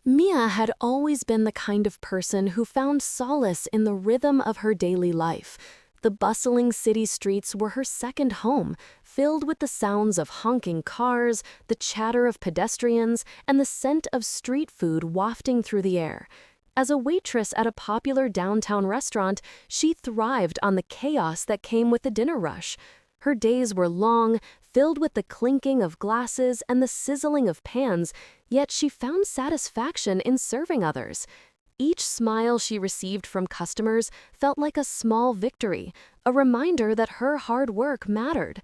Mia had always been the kind of person who found solace in the rhythm of her daily life. The bustling city streets were her second home, filled with the sounds of honking cars, the chatter of pedestrians, and the scent of street food wafting through the air. As a waitress at a popular downtown restaurant, she thrived on the chaos that came with the dinner rush. Her days were long, filled with the clinking of glasses and the sizzling of pans, yet she found satisfaction in serving others. Each smile she received from customers felt like a small victory, a reminder that her hard work mattered.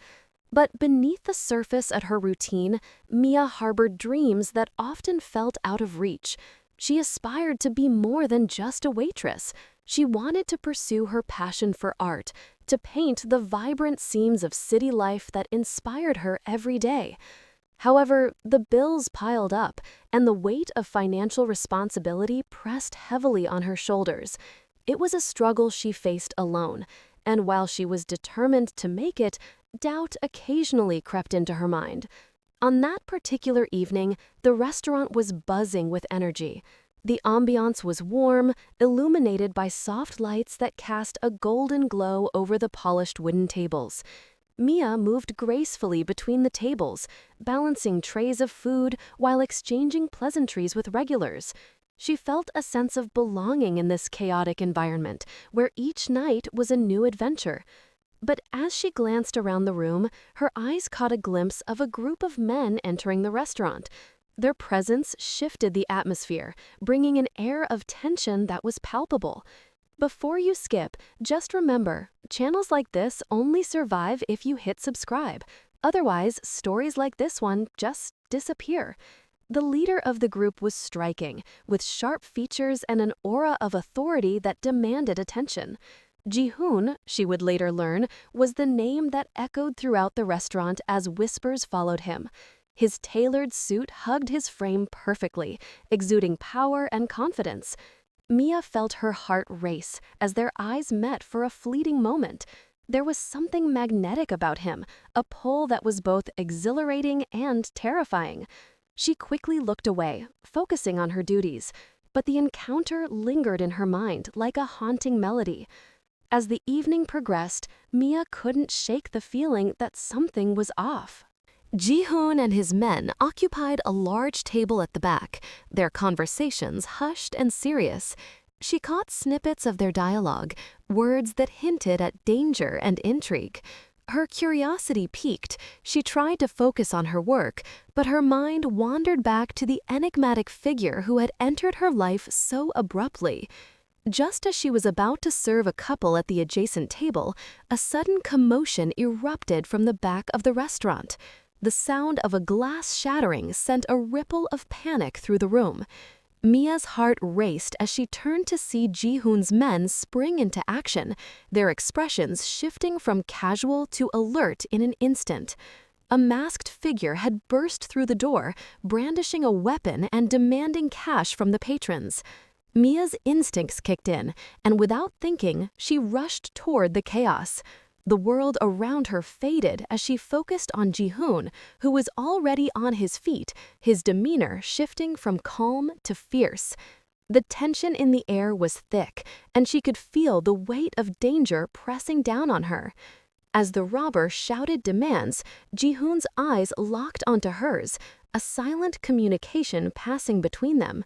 But beneath the surface at her routine, Mia harbored dreams that often felt out of reach. She aspired to be more than just a waitress. She wanted to pursue her passion for art, to paint the vibrant scenes of city life that inspired her every day. However, the bills piled up, and the weight of financial responsibility pressed heavily on her shoulders. It was a struggle she faced alone, and while she was determined to make it, doubt occasionally crept into her mind. On that particular evening, the restaurant was buzzing with energy. The ambiance was warm, illuminated by soft lights that cast a golden glow over the polished wooden tables. Mia moved gracefully between the tables, balancing trays of food while exchanging pleasantries with regulars. She felt a sense of belonging in this chaotic environment, where each night was a new adventure. But as she glanced around the room, her eyes caught a glimpse of a group of men entering the restaurant. Their presence shifted the atmosphere, bringing an air of tension that was palpable. Before you skip, just remember, channels like this only survive if you hit subscribe. Otherwise, stories like this one just disappear. The leader of the group was striking, with sharp features and an aura of authority that demanded attention. Ji-hoon, she would later learn, was the name that echoed throughout the restaurant as whispers followed him. His tailored suit hugged his frame perfectly, exuding power and confidence. Mia felt her heart race as their eyes met for a fleeting moment. There was something magnetic about him, a pull that was both exhilarating and terrifying. She quickly looked away, focusing on her duties, but the encounter lingered in her mind like a haunting melody. As the evening progressed, Mia couldn't shake the feeling that something was off. Ji-hoon and his men occupied a large table at the back, their conversations hushed and serious. She caught snippets of their dialogue, words that hinted at danger and intrigue. Her curiosity piqued. She tried to focus on her work, but her mind wandered back to the enigmatic figure who had entered her life so abruptly. Just as she was about to serve a couple at the adjacent table, a sudden commotion erupted from the back of the restaurant. The sound of a glass shattering sent a ripple of panic through the room. Mia's heart raced as she turned to see Ji-hoon's men spring into action, their expressions shifting from casual to alert in an instant. A masked figure had burst through the door, brandishing a weapon and demanding cash from the patrons. Mia's instincts kicked in, and without thinking, she rushed toward the chaos. The world around her faded as she focused on Ji-hoon, who was already on his feet, his demeanor shifting from calm to fierce. The tension in the air was thick, and she could feel the weight of danger pressing down on her. As the robber shouted demands, Ji-hoon's eyes locked onto hers, a silent communication passing between them.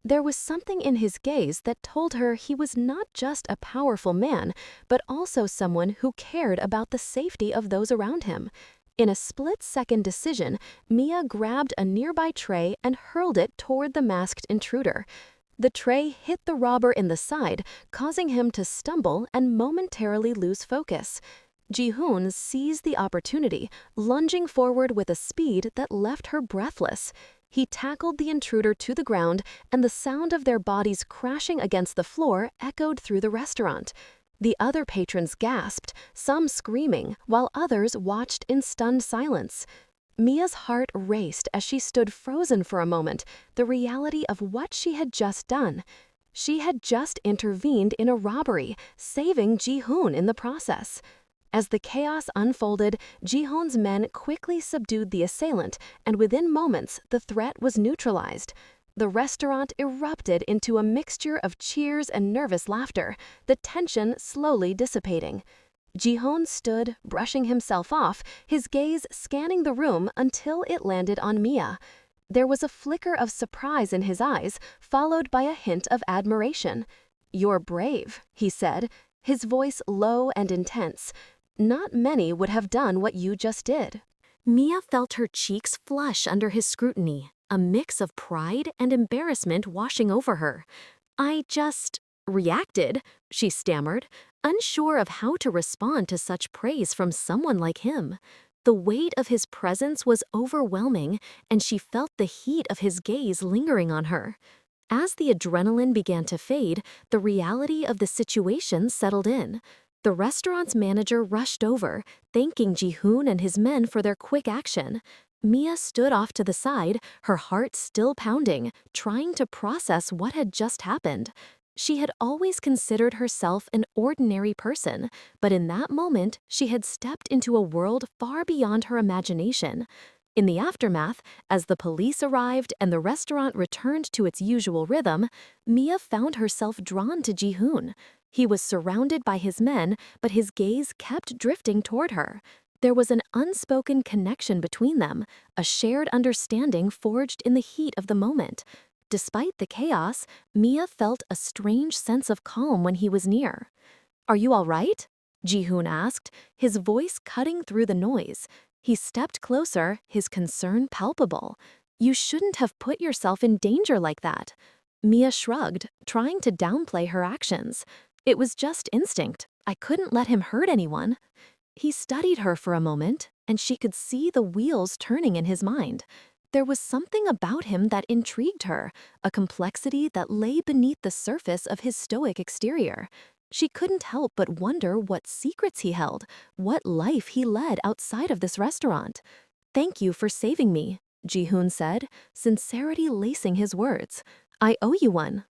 There was something in his gaze that told her he was not just a powerful man, but also someone who cared about the safety of those around him. In a split-second decision, Mia grabbed a nearby tray and hurled it toward the masked intruder. The tray hit the robber in the side, causing him to stumble and momentarily lose focus. Ji-hoon seized the opportunity, lunging forward with a speed that left her breathless. He tackled the intruder to the ground, and the sound of their bodies crashing against the floor echoed through the restaurant. The other patrons gasped, some screaming, while others watched in stunned silence. Mia's heart raced as she stood frozen for a moment, the reality of what she had just done. She had just intervened in a robbery, saving Ji-hoon in the process. As the chaos unfolded, Ji-hoon's men quickly subdued the assailant, and within moments, the threat was neutralized. The restaurant erupted into a mixture of cheers and nervous laughter, the tension slowly dissipating. Ji-hoon stood, brushing himself off, his gaze scanning the room until it landed on Mia. There was a flicker of surprise in his eyes, followed by a hint of admiration. "You're brave," he said, his voice low and intense. "Not many would have done what you just did." Mia felt her cheeks flush under his scrutiny, a mix of pride and embarrassment washing over her. "I just reacted," she stammered, unsure of how to respond to such praise from someone like him. The weight of his presence was overwhelming, and she felt the heat of his gaze lingering on her. As the adrenaline began to fade, the reality of the situation settled in. The restaurant's manager rushed over, thanking Ji-hoon and his men for their quick action. Mia stood off to the side, her heart still pounding, trying to process what had just happened. She had always considered herself an ordinary person, but in that moment, she had stepped into a world far beyond her imagination. In the aftermath, as the police arrived and the restaurant returned to its usual rhythm, Mia found herself drawn to Ji-hoon. He was surrounded by his men, but his gaze kept drifting toward her. There was an unspoken connection between them, a shared understanding forged in the heat of the moment. Despite the chaos, Mia felt a strange sense of calm when he was near. "Are you all right?" Ji-hoon asked, his voice cutting through the noise. He stepped closer, his concern palpable. "You shouldn't have put yourself in danger like that." Mia shrugged, trying to downplay her actions. "It was just instinct. I couldn't let him hurt anyone." He studied her for a moment, and she could see the wheels turning in his mind. There was something about him that intrigued her, a complexity that lay beneath the surface of his stoic exterior. She couldn't help but wonder what secrets he held, what life he led outside of this restaurant. "Thank you for saving me," Ji-hoon said, sincerity lacing his words. "I owe you one."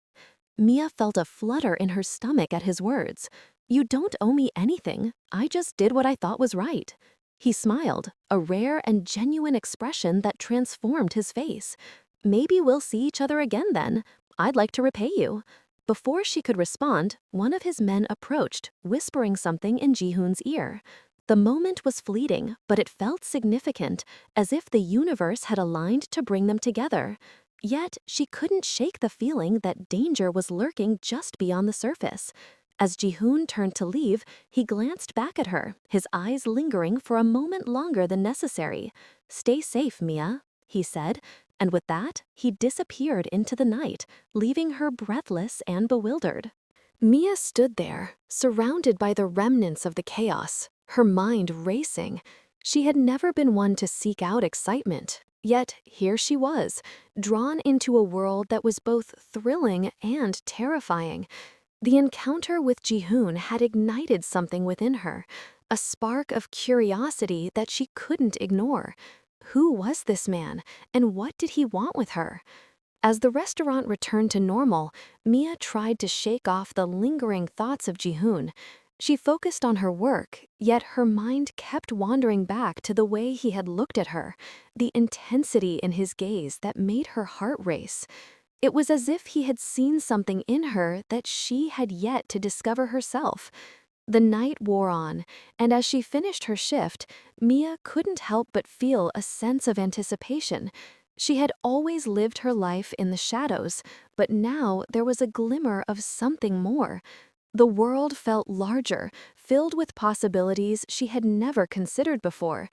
Mia felt a flutter in her stomach at his words. "You don't owe me anything. I just did what I thought was right." He smiled, a rare and genuine expression that transformed his face. "Maybe we'll see each other again then. I'd like to repay you." Before she could respond, one of his men approached, whispering something in Ji-hoon's ear. The moment was fleeting, but it felt significant, as if the universe had aligned to bring them together. Yet, she couldn't shake the feeling that danger was lurking just beyond the surface. As Ji-hoon turned to leave, he glanced back at her, his eyes lingering for a moment longer than necessary. "Stay safe, Mia," he said, and with that, he disappeared into the night, leaving her breathless and bewildered. Mia stood there, surrounded by the remnants of the chaos, her mind racing. She had never been one to seek out excitement, yet here she was, drawn into a world that was both thrilling and terrifying. The encounter with Ji-hoon had ignited something within her, a spark of curiosity that she couldn't ignore. Who was this man, and what did he want with her? As the restaurant returned to normal, Mia tried to shake off the lingering thoughts of Ji-hoon. She focused on her work, yet her mind kept wandering back to the way he had looked at her, the intensity in his gaze that made her heart race. It was as if he had seen something in her that she had yet to discover herself. The night wore on, and as she finished her shift, Mia couldn't help but feel a sense of anticipation. She had always lived her life in the shadows, but now there was a glimmer of something more. The world felt larger, filled with possibilities she had never considered before.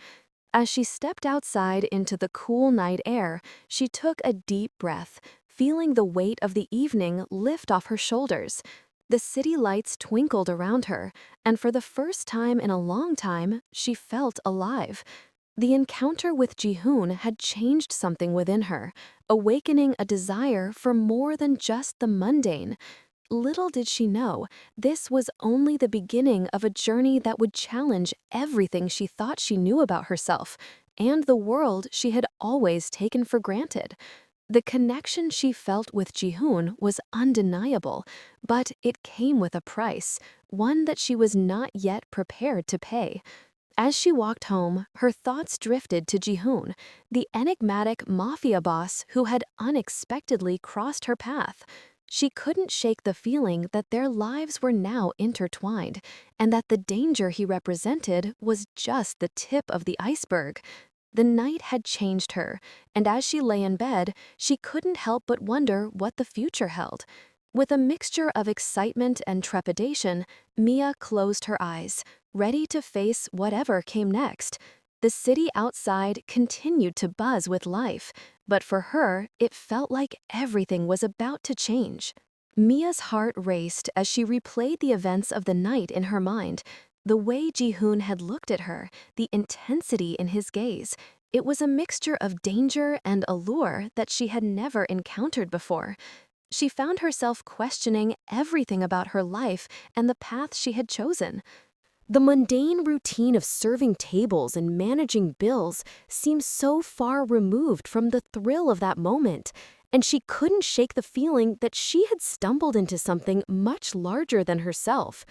As she stepped outside into the cool night air, she took a deep breath, feeling the weight of the evening lift off her shoulders. The city lights twinkled around her, and for the first time in a long time, she felt alive. The encounter with Ji-hoon had changed something within her, awakening a desire for more than just the mundane. Little did she know, this was only the beginning of a journey that would challenge everything she thought she knew about herself, and the world she had always taken for granted. The connection she felt with Ji-hoon was undeniable, but it came with a price, one that she was not yet prepared to pay. As she walked home, her thoughts drifted to Jihoon, the enigmatic mafia boss who had unexpectedly crossed her path. She couldn't shake the feeling that their lives were now intertwined, and that the danger he represented was just the tip of the iceberg. The night had changed her, and as she lay in bed, she couldn't help but wonder what the future held. With a mixture of excitement and trepidation, Mia closed her eyes, ready to face whatever came next. The city outside continued to buzz with life, but for her, it felt like everything was about to change. Mia's heart raced as she replayed the events of the night in her mind. The way Ji-hoon had looked at her, the intensity in his gaze, it was a mixture of danger and allure that she had never encountered before. She found herself questioning everything about her life and the path she had chosen. The mundane routine of serving tables and managing bills seemed so far removed from the thrill of that moment, and she couldn't shake the feeling that she had stumbled into something much larger than herself.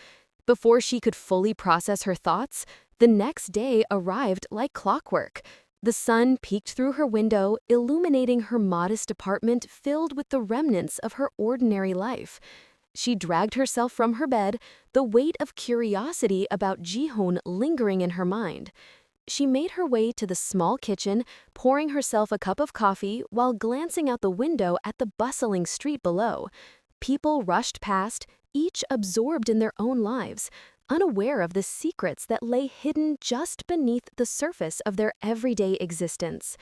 Before she could fully process her thoughts, the next day arrived like clockwork. The sun peeked through her window, illuminating her modest apartment filled with the remnants of her ordinary life. She dragged herself from her bed, the weight of curiosity about Ji-hoon lingering in her mind. She made her way to the small kitchen, pouring herself a cup of coffee while glancing out the window at the bustling street below. People rushed past, each absorbed in their own lives, unaware of the secrets that lay hidden just beneath the surface of their everyday existence.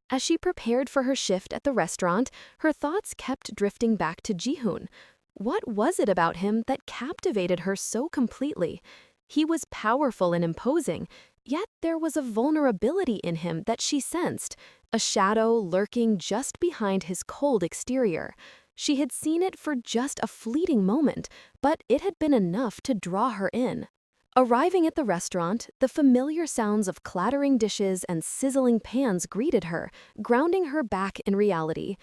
As she prepared for her shift at the restaurant, her thoughts kept drifting back to Ji-hoon. What was it about him that captivated her so completely? He was powerful and imposing, yet there was a vulnerability in him that she sensed, a shadow lurking just behind his cold exterior. She had seen it for just a fleeting moment, but it had been enough to draw her in. Arriving at the restaurant, the familiar sounds of clattering dishes and sizzling pans greeted her, grounding her back in reality.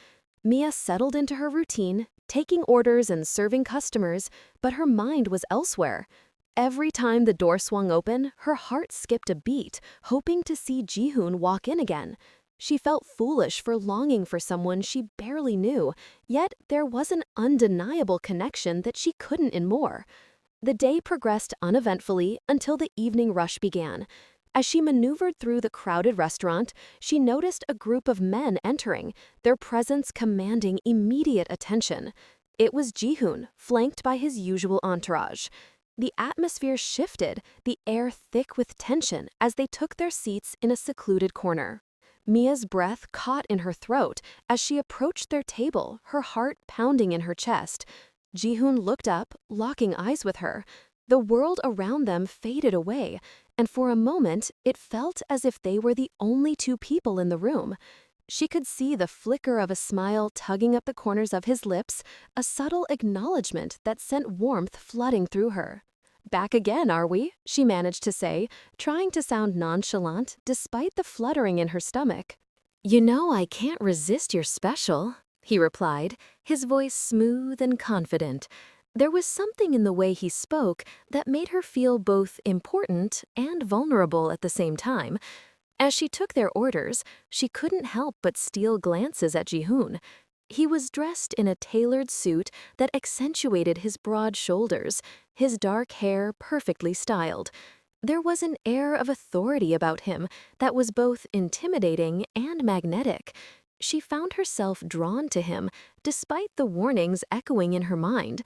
Mia settled into her routine, taking orders and serving customers, but her mind was elsewhere. Every time the door swung open, her heart skipped a beat, hoping to see Ji-hoon walk in again. She felt foolish for longing for someone she barely knew, yet there was an undeniable connection that she couldn't ignore. The day progressed uneventfully until the evening rush began. As she maneuvered through the crowded restaurant, she noticed a group of men entering, their presence commanding immediate attention. It was Ji-hoon, flanked by his usual entourage. The atmosphere shifted, the air thick with tension as they took their seats in a secluded corner. Mia's breath caught in her throat as she approached their table, her heart pounding in her chest. Ji-hoon looked up, locking eyes with her. The world around them faded away, and for a moment it felt as if they were the only two people in the room. She could see the flicker of a smile tugging up the corners of his lips, a subtle acknowledgement that sent warmth flooding through her. "Back again, are we?" she managed to say, trying to sound nonchalant despite the fluttering in her stomach. "You know I can't resist your special," he replied, his voice smooth and confident. There was something in the way he spoke that made her feel both important and vulnerable at the same time. As she took their orders, she couldn't help but steal glances at Ji-hoon. He was dressed in a tailored suit that accentuated his broad shoulders, his dark hair perfectly styled. There was an air of authority about him that was both intimidating and magnetic. She found herself drawn to him, despite the warnings echoing in her mind.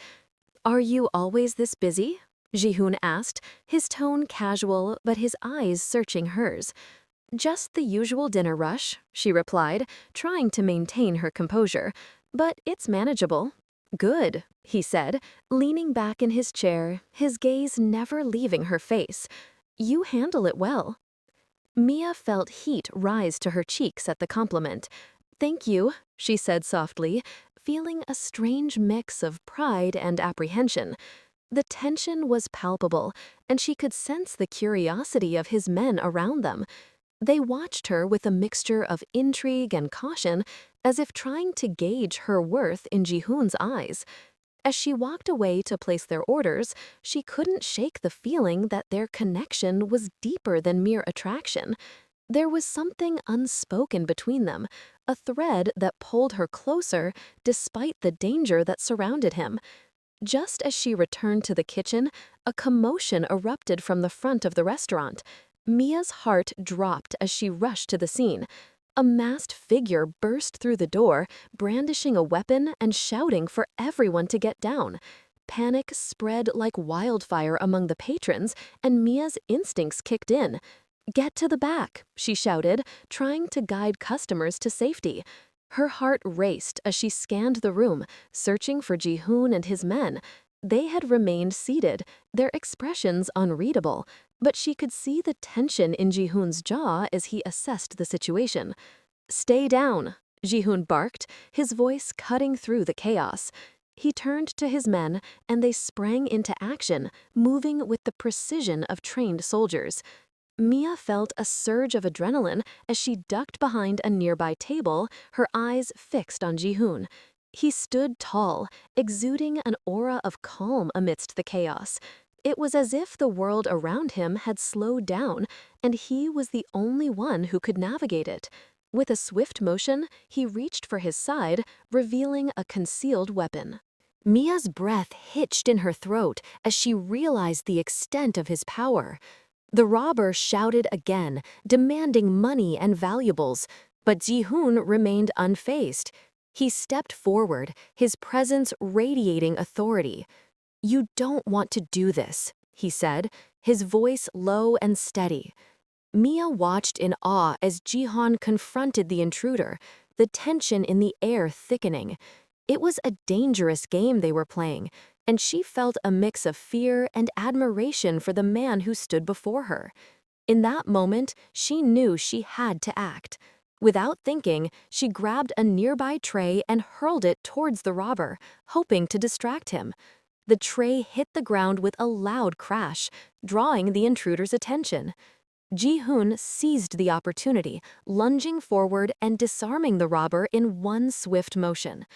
"Are you always this busy?" Ji-hoon asked, his tone casual but his eyes searching hers. "Just the usual dinner rush," she replied, trying to maintain her composure. "But it's manageable." "Good," he said, leaning back in his chair, his gaze never leaving her face. "You handle it well." Mia felt heat rise to her cheeks at the compliment. "Thank you," she said softly, feeling a strange mix of pride and apprehension. The tension was palpable, and she could sense the curiosity of his men around them. They watched her with a mixture of intrigue and caution, as if trying to gauge her worth in Ji-hoon's eyes. As she walked away to place their orders, she couldn't shake the feeling that their connection was deeper than mere attraction. There was something unspoken between them, a thread that pulled her closer despite the danger that surrounded him. Just as she returned to the kitchen, a commotion erupted from the front of the restaurant. Mia's heart dropped as she rushed to the scene. A masked figure burst through the door, brandishing a weapon and shouting for everyone to get down. Panic spread like wildfire among the patrons, and Mia's instincts kicked in. "Get to the back," she shouted, trying to guide customers to safety. Her heart raced as she scanned the room, searching for Ji-hoon and his men. They had remained seated, their expressions unreadable, but she could see the tension in Ji-hoon's jaw as he assessed the situation. "Stay down," Ji-hoon barked, his voice cutting through the chaos. He turned to his men, and they sprang into action, moving with the precision of trained soldiers. Mia felt a surge of adrenaline as she ducked behind a nearby table, her eyes fixed on Ji-hoon. He stood tall, exuding an aura of calm amidst the chaos. It was as if the world around him had slowed down, and he was the only one who could navigate it. With a swift motion, he reached for his side, revealing a concealed weapon. Mia's breath hitched in her throat as she realized the extent of his power. The robber shouted again, demanding money and valuables, but Ji-hoon remained unfazed. He stepped forward, his presence radiating authority. "You don't want to do this," he said, his voice low and steady. Mia watched in awe as Ji-hoon confronted the intruder, the tension in the air thickening. It was a dangerous game they were playing, and she felt a mix of fear and admiration for the man who stood before her. In that moment, she knew she had to act. Without thinking, she grabbed a nearby tray and hurled it towards the robber, hoping to distract him. The tray hit the ground with a loud crash, drawing the intruder's attention. Ji-hoon seized the opportunity, lunging forward and disarming the robber in one swift motion.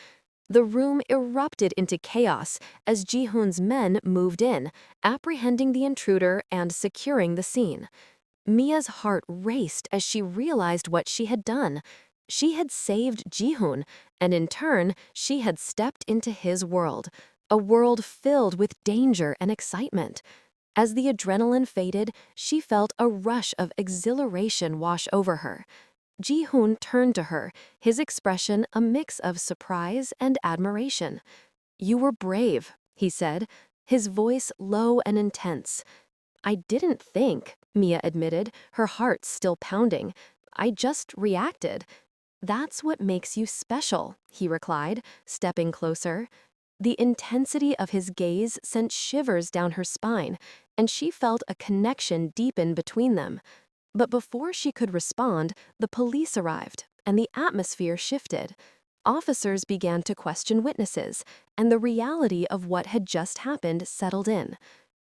The room erupted into chaos as Ji-hoon's men moved in, apprehending the intruder and securing the scene. Mia's heart raced as she realized what she had done. She had saved Ji-hoon, and in turn, she had stepped into his world, a world filled with danger and excitement. As the adrenaline faded, she felt a rush of exhilaration wash over her. Ji-hoon turned to her, his expression a mix of surprise and admiration. "You were brave," he said, his voice low and intense. "I didn't think," Mia admitted, her heart still pounding. "I just reacted." "That's what makes you special," he replied, stepping closer. The intensity of his gaze sent shivers down her spine, and she felt a connection deepen between them. But before she could respond, the police arrived, and the atmosphere shifted. Officers began to question witnesses, and the reality of what had just happened settled in.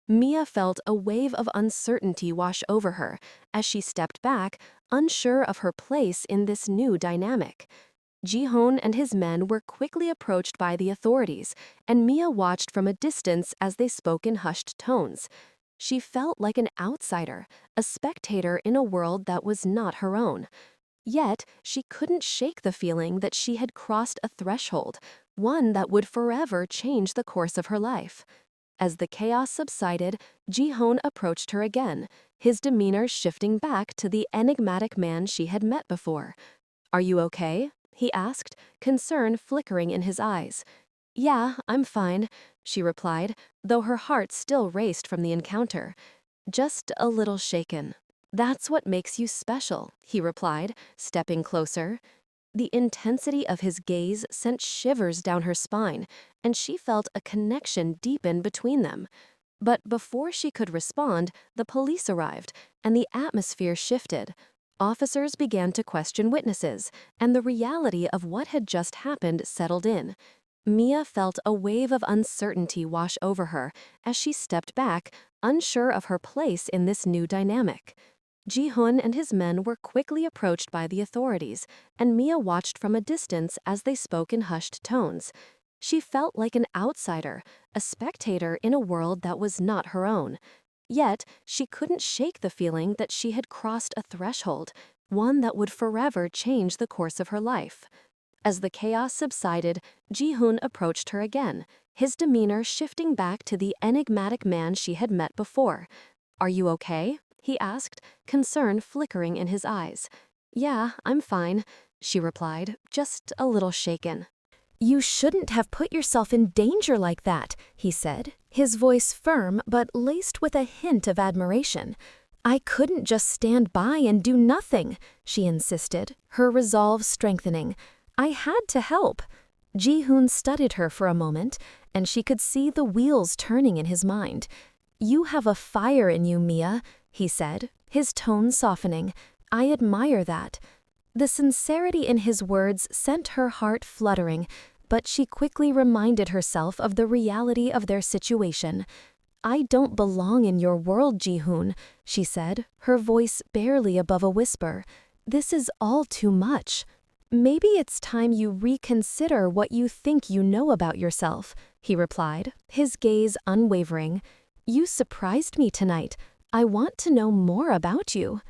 Mia felt a wave of uncertainty wash over her as she stepped back, unsure of her place in this new dynamic. Ji-hoon and his men were quickly approached by the authorities, and Mia watched from a distance as they spoke in hushed tones. She felt like an outsider, a spectator in a world that was not her own. Yet, she couldn't shake the feeling that she had crossed a threshold, one that would forever change the course of her life. As the chaos subsided, Ji-hoon approached her again, his demeanor shifting back to the enigmatic man she had met before. "Are you okay?" he asked, concern flickering in his eyes. "Yeah, I'm fine," she replied, though her heart still raced from the encounter. "Just a little shaken." "That's what makes you special," he replied, stepping closer. The intensity of his gaze sent shivers down her spine, and she felt a connection deepen between them. But before she could respond, the police arrived, and the atmosphere shifted. Officers began to question witnesses, and the reality of what had just happened settled in. Mia felt a wave of uncertainty wash over her as she stepped back, unsure of her place in this new dynamic. Ji-hoon and his men were quickly approached by the authorities, and Mia watched from a distance as they spoke in hushed tones. She felt like an outsider, a spectator in a world that was not her own. Yet, she couldn't shake the feeling that she had crossed a threshold, one that would forever change the course of her life. As the chaos subsided, Ji-hoon approached her again, his demeanor shifting back to the enigmatic man she had met before. "Are you okay?" he asked, concern flickering in his eyes. "Yeah, I'm fine," she replied, just a little shaken. "You shouldn't have put yourself in danger like that," he said, his voice firm but laced with a hint of admiration. "I couldn't just stand by and do nothing," she insisted, her resolve strengthening. "I had to help." Ji-hoon studied her for a moment, and she could see the wheels turning in his mind. "You have a fire in you, Mia," he said, his tone softening. "I admire that." The sincerity in his words sent her heart fluttering, but she quickly reminded herself of the reality of their situation. "I don't belong in your world, Ji-hoon," she said, her voice barely above a whisper. "This is all too much. Maybe it's time you reconsider what you think you know about yourself," he replied, his gaze unwavering. "You surprised me tonight. I want to know more about you."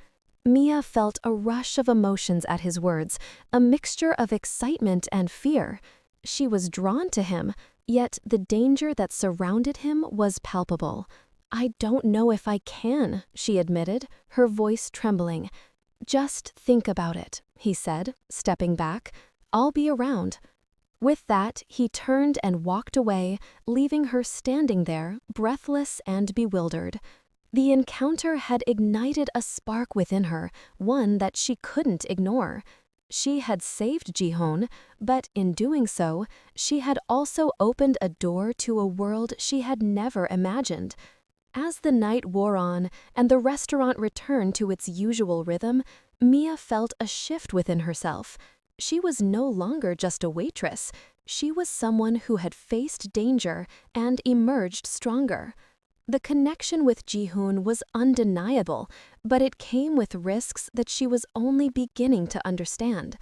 Mia felt a rush of emotions at his words, a mixture of excitement and fear. She was drawn to him, yet the danger that surrounded him was palpable. "I don't know if I can," she admitted, her voice trembling. "Just think about it," he said, stepping back. "I'll be around." With that, he turned and walked away, leaving her standing there, breathless and bewildered. The encounter had ignited a spark within her, one that she couldn't ignore. She had saved Ji-hoon, but in doing so, she had also opened a door to a world she had never imagined. As the night wore on and the restaurant returned to its usual rhythm, Mia felt a shift within herself. She was no longer just a waitress. She was someone who had faced danger and emerged stronger. The connection with Ji-hoon was undeniable, but it came with risks that she was only beginning to understand.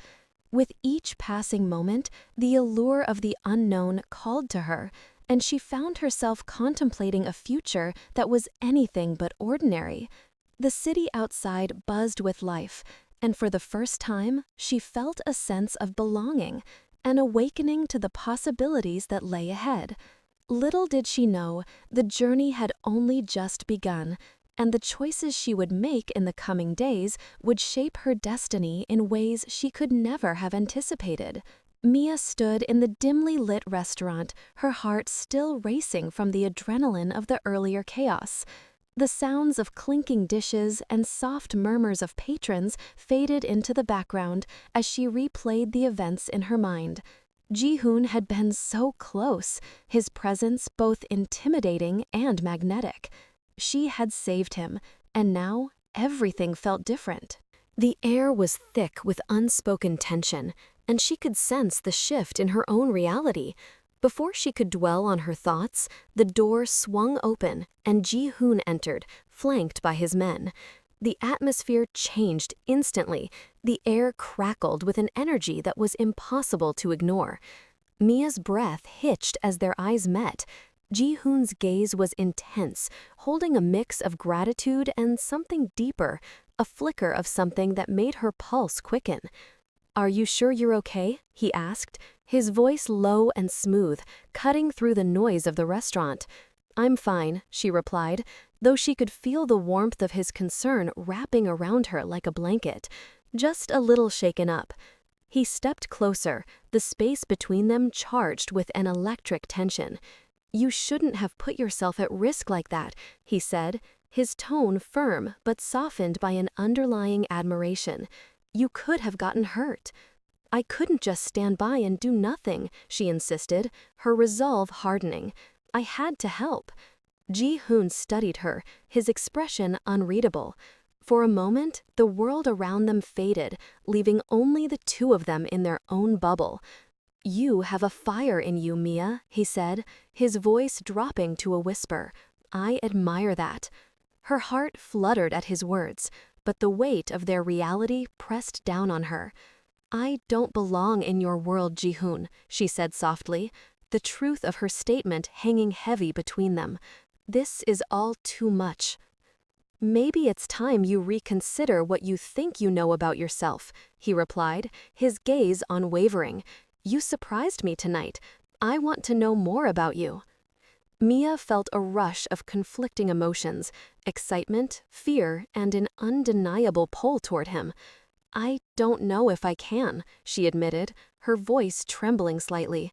With each passing moment, the allure of the unknown called to her, and she found herself contemplating a future that was anything but ordinary. The city outside buzzed with life, and for the first time, she felt a sense of belonging, an awakening to the possibilities that lay ahead. Little did she know, the journey had only just begun, and the choices she would make in the coming days would shape her destiny in ways she could never have anticipated. Mia stood in the dimly lit restaurant, her heart still racing from the adrenaline of the earlier chaos. The sounds of clinking dishes and soft murmurs of patrons faded into the background as she replayed the events in her mind. Ji-hoon had been so close, his presence both intimidating and magnetic. She had saved him, and now everything felt different. The air was thick with unspoken tension, and she could sense the shift in her own reality. Before she could dwell on her thoughts, the door swung open and Ji-hoon entered, flanked by his men. The atmosphere changed instantly. The air crackled with an energy that was impossible to ignore. Mia's breath hitched as their eyes met. Ji-hoon's gaze was intense, holding a mix of gratitude and something deeper, a flicker of something that made her pulse quicken. "Are you sure you're okay?" he asked, his voice low and smooth, cutting through the noise of the restaurant. "I'm fine," she replied, though she could feel the warmth of his concern wrapping around her like a blanket. "Just a little shaken up." He stepped closer, the space between them charged with an electric tension. "You shouldn't have put yourself at risk like that," he said, his tone firm but softened by an underlying admiration. "You could have gotten hurt." "I couldn't just stand by and do nothing," she insisted, her resolve hardening. "I had to help." Ji-hoon studied her, his expression unreadable. For a moment, the world around them faded, leaving only the two of them in their own bubble. "You have a fire in you, Mia," he said, his voice dropping to a whisper. "I admire that." Her heart fluttered at his words, but the weight of their reality pressed down on her. "I don't belong in your world, Ji-hoon," she said softly. the truth of her statement hanging heavy between them. This is all too much. Maybe it's time you reconsider what you think you know about yourself, he replied, his gaze unwavering. You surprised me tonight. I want to know more about you. Mia felt a rush of conflicting emotions, excitement, fear, and an undeniable pull toward him. I don't know if I can, she admitted, her voice trembling slightly.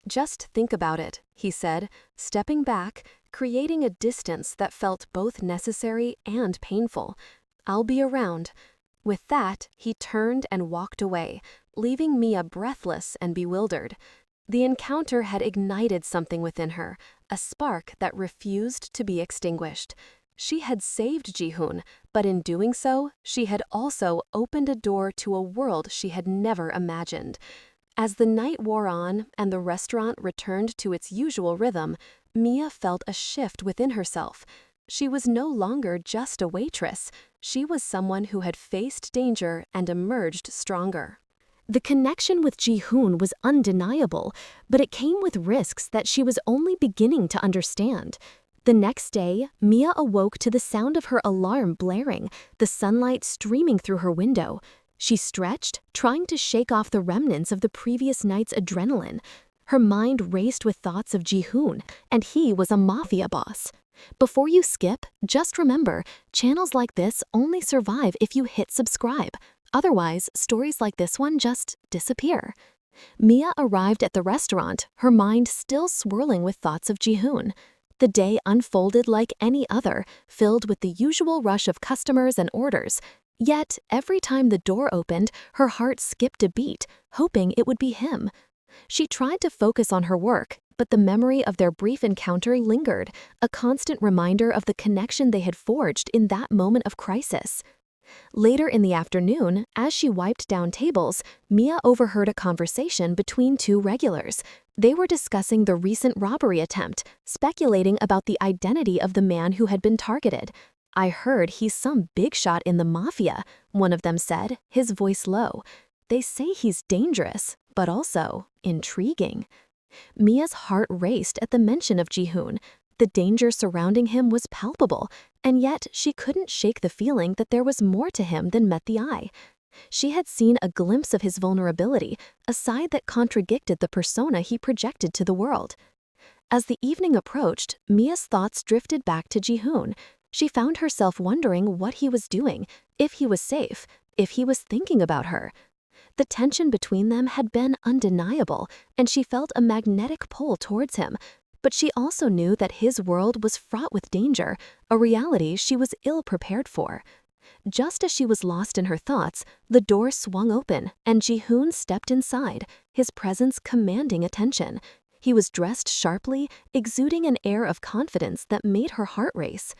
Just think about it, he said, stepping back, creating a distance that felt both necessary and painful. I'll be around. With that, he turned and walked away, leaving Mia breathless and bewildered. The encounter had ignited something within her, a spark that refused to be extinguished. She had saved Ji-hoon, but in doing so, she had also opened a door to a world she had never imagined. As the night wore on and the restaurant returned to its usual rhythm, Mia felt a shift within herself. She was no longer just a waitress. She was someone who had faced danger and emerged stronger. The connection with Ji-hoon was undeniable, but it came with risks that she was only beginning to understand. The next day, Mia awoke to the sound of her alarm blaring, the sunlight streaming through her window. She stretched, trying to shake off the remnants of the previous night's adrenaline. Her mind raced with thoughts of Ji-hoon, and he was a mafia boss. Before you skip, just remember, channels like this only survive if you hit subscribe. Otherwise, stories like this one just disappear. Mia arrived at the restaurant, her mind still swirling with thoughts of Ji-hoon. The day unfolded like any other, filled with the usual rush of customers and orders. Yet, every time the door opened, her heart skipped a beat, hoping it would be him. She tried to focus on her work, but the memory of their brief encounter lingered, a constant reminder of the connection they had forged in that moment of crisis. Later in the afternoon, as she wiped down tables, Mia overheard a conversation between two regulars. They were discussing the recent robbery attempt, speculating about the identity of the man who had been targeted. I heard he's some big shot in the Mafia, one of them said, his voice low. They say he's dangerous, but also intriguing. Mia's heart raced at the mention of Ji-hoon. The danger surrounding him was palpable, and yet she couldn't shake the feeling that there was more to him than met the eye. She had seen a glimpse of his vulnerability, a side that contradicted the persona he projected to the world. As the evening approached, Mia's thoughts drifted back to Ji-hoon. She found herself wondering what he was doing, if he was safe, if he was thinking about her. The tension between them had been undeniable, and she felt a magnetic pull towards him. But she also knew that his world was fraught with danger, a reality she was ill-prepared for. Just as she was lost in her thoughts, the door swung open, and Ji-hoon stepped inside, his presence commanding attention. He was dressed sharply, exuding an air of confidence that made her heart race.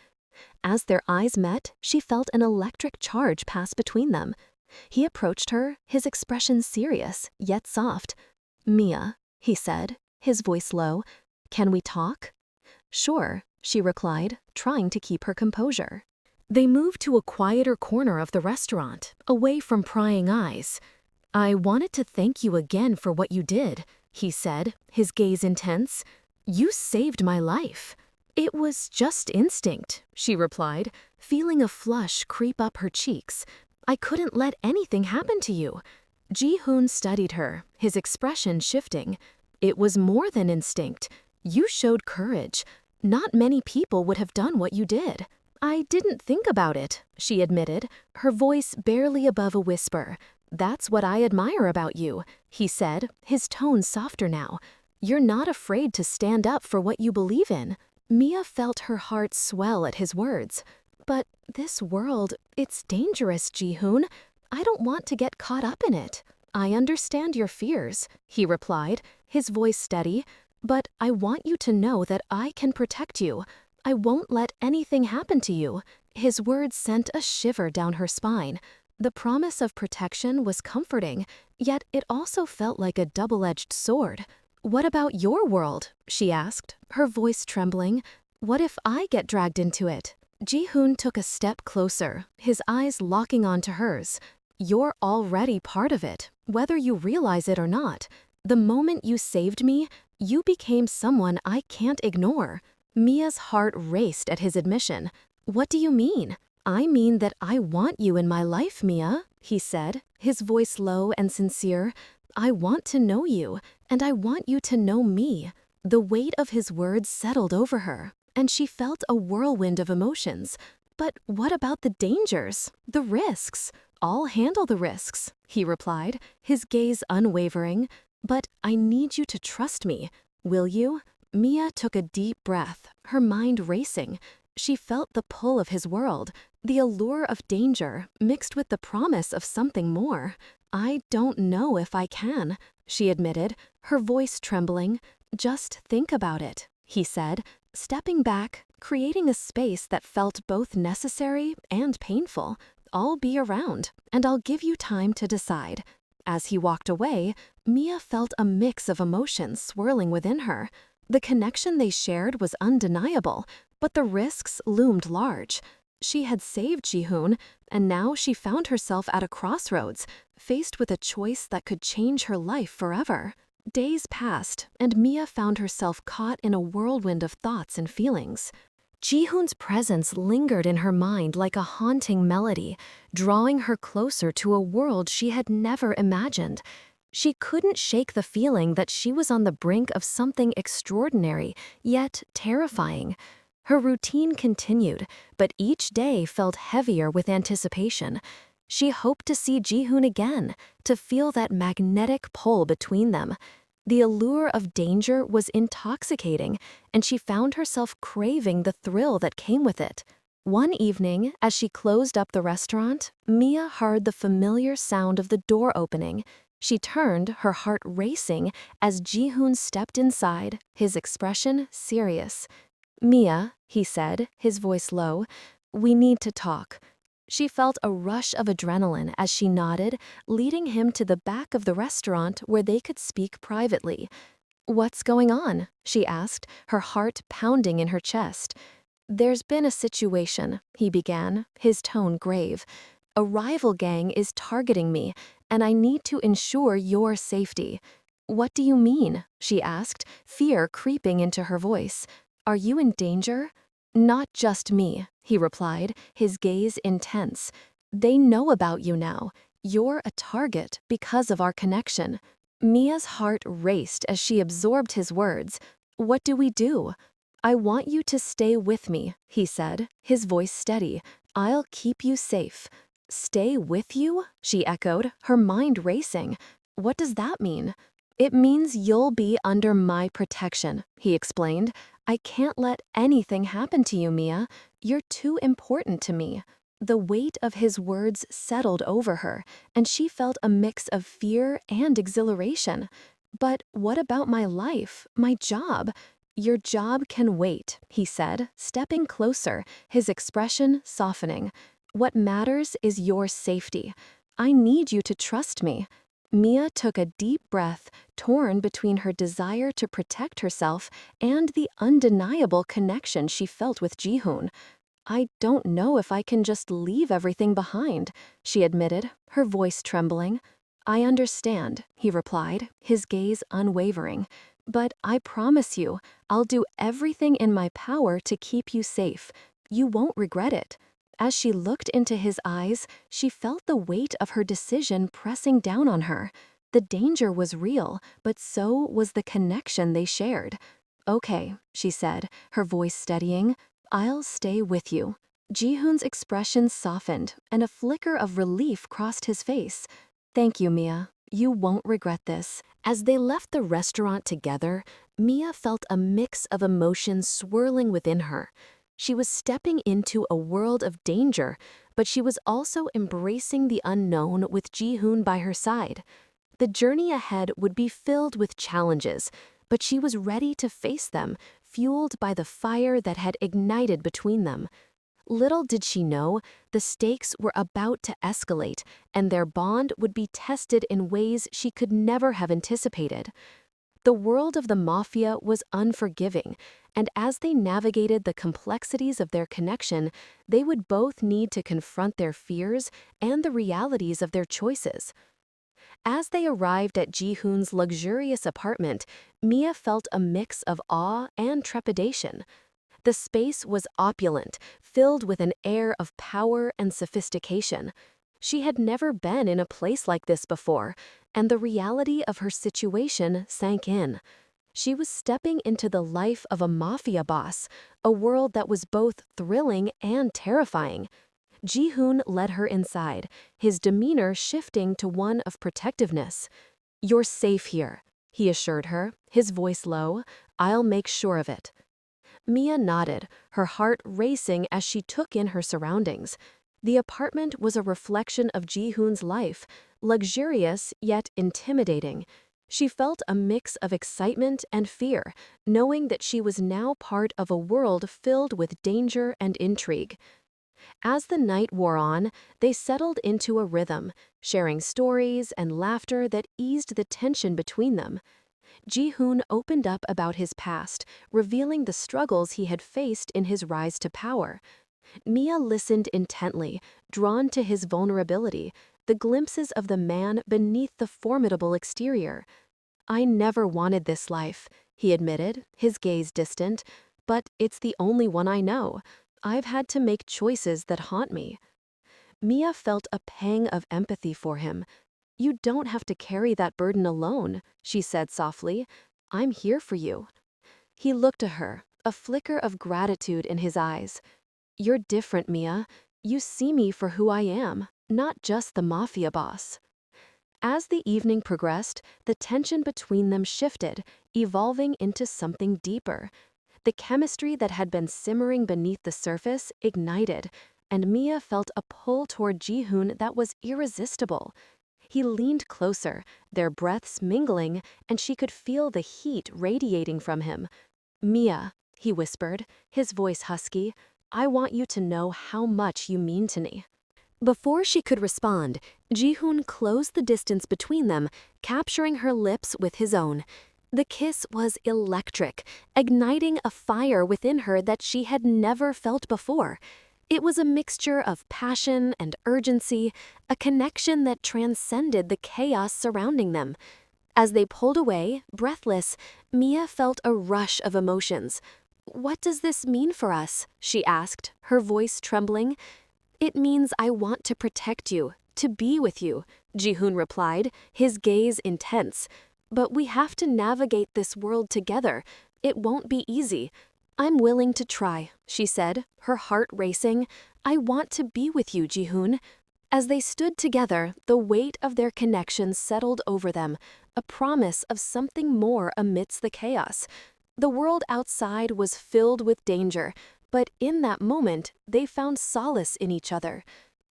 As their eyes met, she felt an electric charge pass between them. He approached her, his expression serious, yet soft. "Mia," he said, his voice low, "can we talk?" "Sure," she replied, trying to keep her composure. They moved to a quieter corner of the restaurant, away from prying eyes. "I wanted to thank you again for what you did," he said, his gaze intense. "You saved my life." "It was just instinct," she replied, feeling a flush creep up her cheeks. "I couldn't let anything happen to you." Ji-hoon studied her, his expression shifting. "It was more than instinct. You showed courage. Not many people would have done what you did." "I didn't think about it," she admitted, her voice barely above a whisper. "That's what I admire about you," he said, his tone softer now. "You're not afraid to stand up for what you believe in." Mia felt her heart swell at his words. "But this world, it's dangerous, Ji-hoon. I don't want to get caught up in it." "I understand your fears," he replied, his voice steady, "but I want you to know that I can protect you. I won't let anything happen to you." His words sent a shiver down her spine. The promise of protection was comforting, yet it also felt like a double-edged sword. "What about your world?" she asked, her voice trembling. "What if I get dragged into it?" Ji-hoon took a step closer, his eyes locking onto hers. "You're already part of it, whether you realize it or not. The moment you saved me, You became someone I can't ignore. Mia's heart raced at his admission. What do you mean? I mean that I want you in my life, Mia, he said, his voice low and sincere. I want to know you, and I want you to know me. The weight of his words settled over her, and she felt a whirlwind of emotions. But what about the dangers, the risks? I'll handle the risks, he replied, his gaze unwavering. But I need you to trust me. Will you? Mia took a deep breath, her mind racing. She felt the pull of his world, the allure of danger mixed with the promise of something more. I don't know if I can, she admitted, her voice trembling. Just think about it, he said, stepping back, creating a space that felt both necessary and painful. I'll be around, and I'll give you time to decide. As he walked away, Mia felt a mix of emotions swirling within her. The connection they shared was undeniable, but the risks loomed large. She had saved Ji-hoon, and now she found herself at a crossroads, faced with a choice that could change her life forever. Days passed, and Mia found herself caught in a whirlwind of thoughts and feelings. Ji-hoon's presence lingered in her mind like a haunting melody, drawing her closer to a world she had never imagined. She couldn't shake the feeling that she was on the brink of something extraordinary, yet terrifying. Her routine continued, but each day felt heavier with anticipation. She hoped to see Ji-hoon again, to feel that magnetic pull between them. The allure of danger was intoxicating, and she found herself craving the thrill that came with it. One evening, as she closed up the restaurant, Mia heard the familiar sound of the door opening. She turned, her heart racing, as Ji-hoon stepped inside, his expression serious. Mia, he said, his voice low, we need to talk. She felt a rush of adrenaline as she nodded, leading him to the back of the restaurant where they could speak privately. What's going on? She asked, her heart pounding in her chest. There's been a situation, he began, his tone grave. A rival gang is targeting me, and I need to ensure your safety. What do you mean? She asked, fear creeping into her voice. Are you in danger? Not just me, he replied, his gaze intense. They know about you now. You're a target because of our connection. Mia's heart raced as she absorbed his words. What do we do? I want you to stay with me, he said, his voice steady. I'll keep you safe. Stay with you? She echoed, her mind racing. What does that mean? It means you'll be under my protection, he explained. I can't let anything happen to you, Mia. You're too important to me. The weight of his words settled over her, and she felt a mix of fear and exhilaration. But what about my life, my job? Your job can wait, he said, stepping closer, his expression softening. What matters is your safety. I need you to trust me. Mia took a deep breath, torn between her desire to protect herself and the undeniable connection she felt with Ji-hoon. I don't know if I can just leave everything behind, she admitted, her voice trembling. I understand, he replied, his gaze unwavering. But I promise you, I'll do everything in my power to keep you safe. You won't regret it. As she looked into his eyes, she felt the weight of her decision pressing down on her. The danger was real, but so was the connection they shared. Okay, she said, her voice steadying. I'll stay with you. Ji-hoon's expression softened, and a flicker of relief crossed his face. Thank you, Mia. You won't regret this. As they left the restaurant together, Mia felt a mix of emotions swirling within her. She was stepping into a world of danger, but she was also embracing the unknown with Ji-hoon by her side. The journey ahead would be filled with challenges, but she was ready to face them, fueled by the fire that had ignited between them. Little did she know, the stakes were about to escalate, and their bond would be tested in ways she could never have anticipated. The world of the Mafia was unforgiving, and as they navigated the complexities of their connection, they would both need to confront their fears and the realities of their choices. As they arrived at Ji-hoon's luxurious apartment, Mia felt a mix of awe and trepidation. The space was opulent, filled with an air of power and sophistication. She had never been in a place like this before, and the reality of her situation sank in. She was stepping into the life of a mafia boss, a world that was both thrilling and terrifying. Ji-hoon led her inside, his demeanor shifting to one of protectiveness. "You're safe here," he assured her, his voice low. "I'll make sure of it." Mia nodded, her heart racing as she took in her surroundings. The apartment was a reflection of Ji-hoon's life, luxurious yet intimidating. She felt a mix of excitement and fear, knowing that she was now part of a world filled with danger and intrigue. As the night wore on, they settled into a rhythm, sharing stories and laughter that eased the tension between them. Ji-hoon opened up about his past, revealing the struggles he had faced in his rise to power. Mia listened intently, drawn to his vulnerability, the glimpses of the man beneath the formidable exterior. "I never wanted this life," he admitted, his gaze distant, "but it's the only one I know. I've had to make choices that haunt me." Mia felt a pang of empathy for him. "You don't have to carry that burden alone," she said softly. "I'm here for you." He looked at her, a flicker of gratitude in his eyes. "You're different, Mia. You see me for who I am, not just the mafia boss." As the evening progressed, the tension between them shifted, evolving into something deeper. The chemistry that had been simmering beneath the surface ignited, and Mia felt a pull toward Ji-hoon that was irresistible. He leaned closer, their breaths mingling, and she could feel the heat radiating from him. "Mia," he whispered, his voice husky, "I want you to know how much you mean to me." Before she could respond, Ji-hoon closed the distance between them, capturing her lips with his own. The kiss was electric, igniting a fire within her that she had never felt before. It was a mixture of passion and urgency, a connection that transcended the chaos surrounding them. As they pulled away, breathless, Mia felt a rush of emotions. "What does this mean for us?" she asked, her voice trembling. "It means I want to protect you, to be with you," Ji-hoon replied, his gaze intense. "But we have to navigate this world together. It won't be easy." "I'm willing to try," she said, her heart racing. "I want to be with you, Ji-hoon." As they stood together, the weight of their connection settled over them, a promise of something more amidst the chaos. The world outside was filled with danger, but in that moment, they found solace in each other.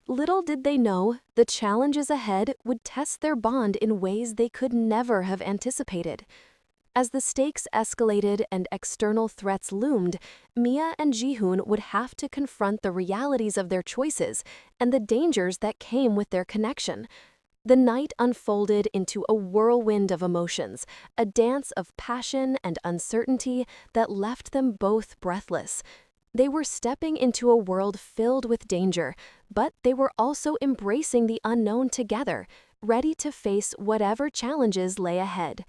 Little did they know, the challenges ahead would test their bond in ways they could never have anticipated. As the stakes escalated and external threats loomed, Mia and Ji-hoon would have to confront the realities of their choices and the dangers that came with their connection. The night unfolded into a whirlwind of emotions, a dance of passion and uncertainty that left them both breathless. They were stepping into a world filled with danger, but they were also embracing the unknown together, ready to face whatever challenges lay ahead.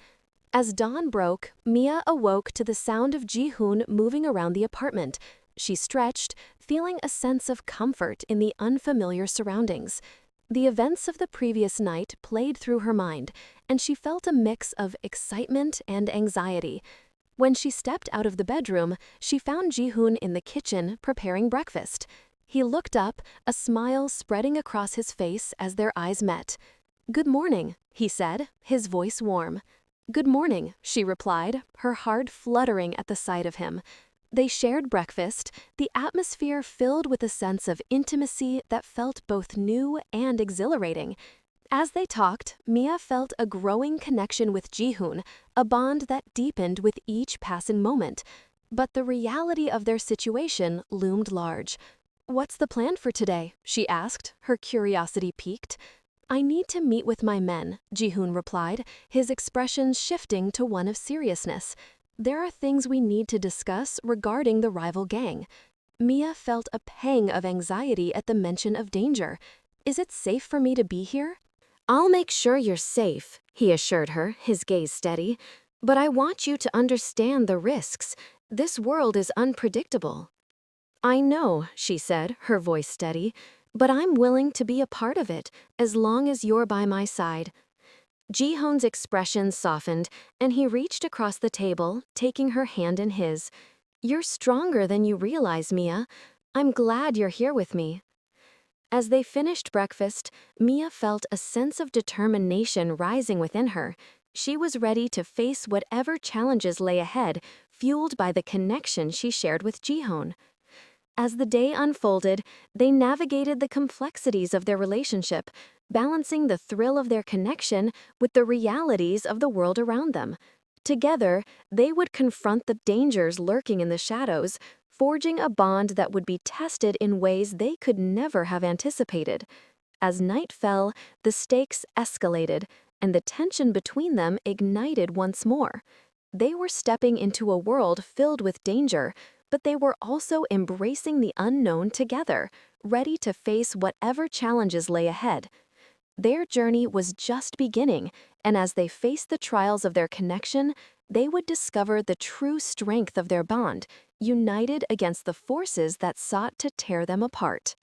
As dawn broke, Mia awoke to the sound of Ji-hoon moving around the apartment. She stretched, feeling a sense of comfort in the unfamiliar surroundings. The events of the previous night played through her mind, and she felt a mix of excitement and anxiety. When she stepped out of the bedroom, she found Ji-hoon in the kitchen preparing breakfast. He looked up, a smile spreading across his face as their eyes met. "Good morning," he said, his voice warm. "Good morning," she replied, her heart fluttering at the sight of him. They shared breakfast, the atmosphere filled with a sense of intimacy that felt both new and exhilarating. As they talked, Mia felt a growing connection with Ji-hoon, a bond that deepened with each passing moment. But the reality of their situation loomed large. "What's the plan for today?" she asked, her curiosity piqued. "I need to meet with my men," Ji-hoon replied, his expression shifting to one of seriousness. "There are things we need to discuss regarding the rival gang." Mia felt a pang of anxiety at the mention of danger. "Is it safe for me to be here?" I'll make sure you're safe, he assured her, his gaze steady. But I want you to understand the risks. This world is unpredictable. I know, she said, her voice steady, but I'm willing to be a part of it, as long as you're by my side. Jihoon's expression softened, and he reached across the table, taking her hand in his. You're stronger than you realize, Mia. I'm glad you're here with me. As they finished breakfast, Mia felt a sense of determination rising within her. She was ready to face whatever challenges lay ahead, fueled by the connection she shared with Jihoon. As the day unfolded, they navigated the complexities of their relationship, balancing the thrill of their connection with the realities of the world around them. Together, they would confront the dangers lurking in the shadows, forging a bond that would be tested in ways they could never have anticipated. As night fell, the stakes escalated, and the tension between them ignited once more. They were stepping into a world filled with danger, but they were also embracing the unknown together, ready to face whatever challenges lay ahead. Their journey was just beginning, and as they faced the trials of their connection, they would discover the true strength of their bond, united against the forces that sought to tear them apart.